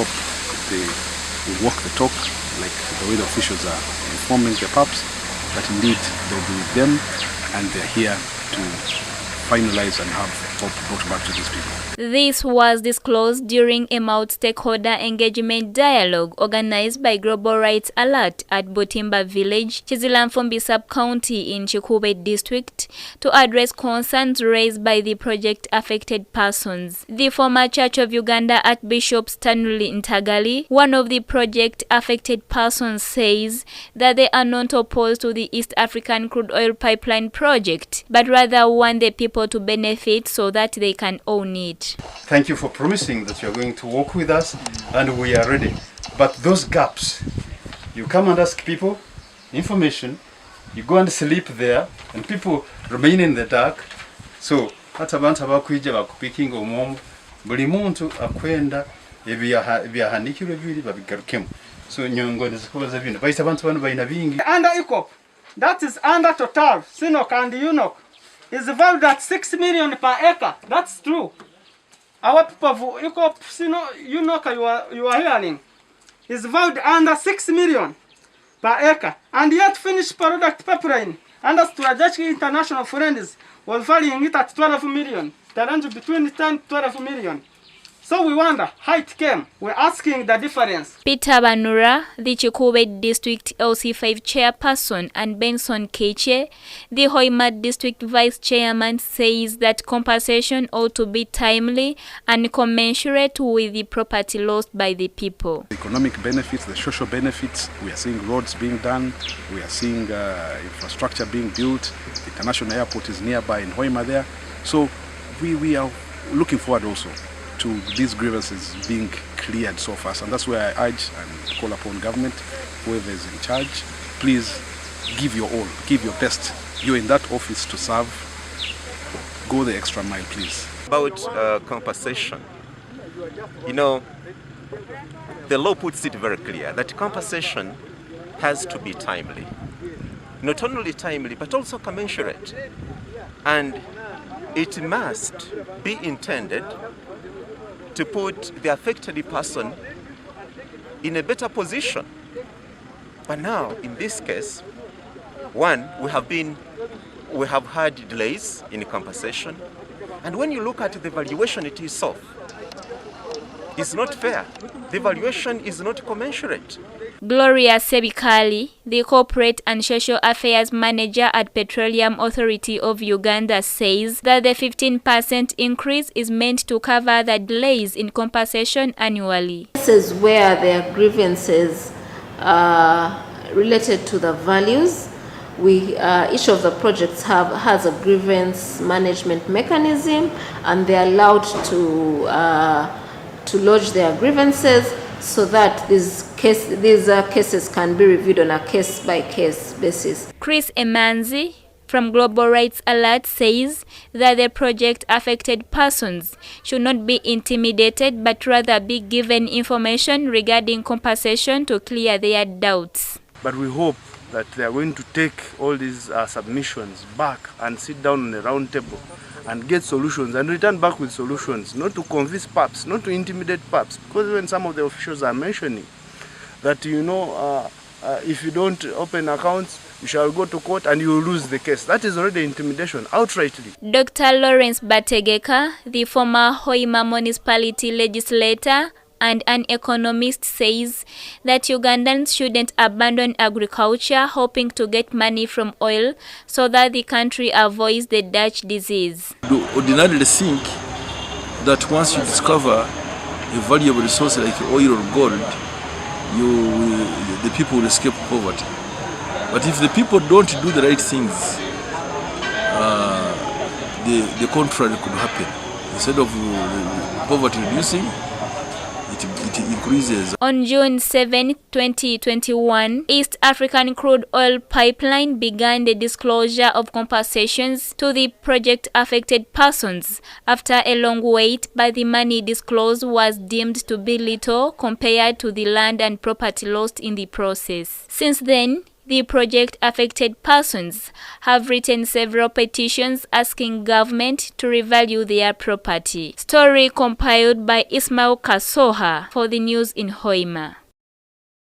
hope they will walk the talk, like the way the officials are informing the PAPs, that indeed they'll be with them and they're here to finalize and have hope brought back to these people. This was disclosed during a multi-stakeholder engagement dialogue organized by Global Rights Alert at Butimba Village, Chizilamfumbi Sub-County in Kikuube District, to address concerns raised by the project-affected persons. The former Church of Uganda Archbishop Stanley Ntagali, one of the project-affected persons, says that they are not opposed to the East African crude oil pipeline project, but rather want the people to benefit so that they can own it. Thank you for promising that you are going to work with us, and we are ready. But those gaps, you come and ask people information, you go and sleep there, and people remain in the dark. So hata abantu abakwija bakupikinga omwomu buli muntu akwenda ebyahanikirwe bibiri babigarukemu. So nyongo nezikoza bino bayita abantu bano bayina bingi. Under ECOP, that is under Total, Sinok and UNOC, is valued at 6 million per acre. That's true. Our people of ECOP, UNOC, you are hearing, is valued under 6 million per acre. And yet finished product pipeline under strategic international friends was valuing it at 12 million. The range between 10 to 12 million. So we wonder how it came. We're asking the difference. Peter Banura, the Kikuube District LC5 chairperson, and Benson Keche, the Hoima District Vice Chairman, says that compensation ought to be timely and commensurate with the property lost by the people. The economic benefits, the social benefits, we are seeing roads being done, we are seeing infrastructure being built, the international airport is nearby in Hoima there. So we are looking forward also to these grievances being cleared so fast, and that's where I urge and call upon government, whoever is in charge, please give your all, give your best. You're in that office to serve. Go the extra mile, please. About compensation, you know, the law puts it very clear that compensation has to be timely. Not only timely, but also commensurate. And it must be intended to put the affected person in a better position. But now, in this case, one, we have had delays in compensation, and when you look at the valuation itself, it's not fair. The valuation is not commensurate. Gloria Sebikali, the Corporate and Social Affairs Manager at Petroleum Authority of Uganda, says that the 15% increase is meant to cover the delays in compensation annually. This is where there are grievances related to the values. Each of the projects has a grievance management mechanism, and they are allowed to lodge their grievances so that these cases can be reviewed on a case-by-case basis. Chris Emanzi from Global Rights Alert says that the project-affected persons should not be intimidated but rather be given information regarding compensation to clear their doubts. But we hope that they are going to take all these submissions back and sit down on a round table and get solutions and return back with solutions, not to convince PAPs, not to intimidate PAPs, because when some of the officials are mentioning that, you know, if you don't open accounts, you shall go to court and you will lose the case. That is already intimidation, outrightly. Dr. Lawrence Bategeka, the former Hoima municipality legislator and an economist, says that Ugandans shouldn't abandon agriculture hoping to get money from oil so that the country avoids the Dutch disease. You ordinarily think that once you discover a valuable resource like oil or gold, the people will escape poverty. But if the people don't do the right things, the contrary could happen. Instead of poverty reducing, it increases. On June 7, 2021, East African crude oil pipeline began the disclosure of compensations to the project-affected persons after a long wait, but the money disclosed was deemed to be little compared to the land and property lost in the process. Since then, The project-affected persons have written several petitions asking government to revalue their property. Story compiled by Ismail Kasoha for the news in Hoima.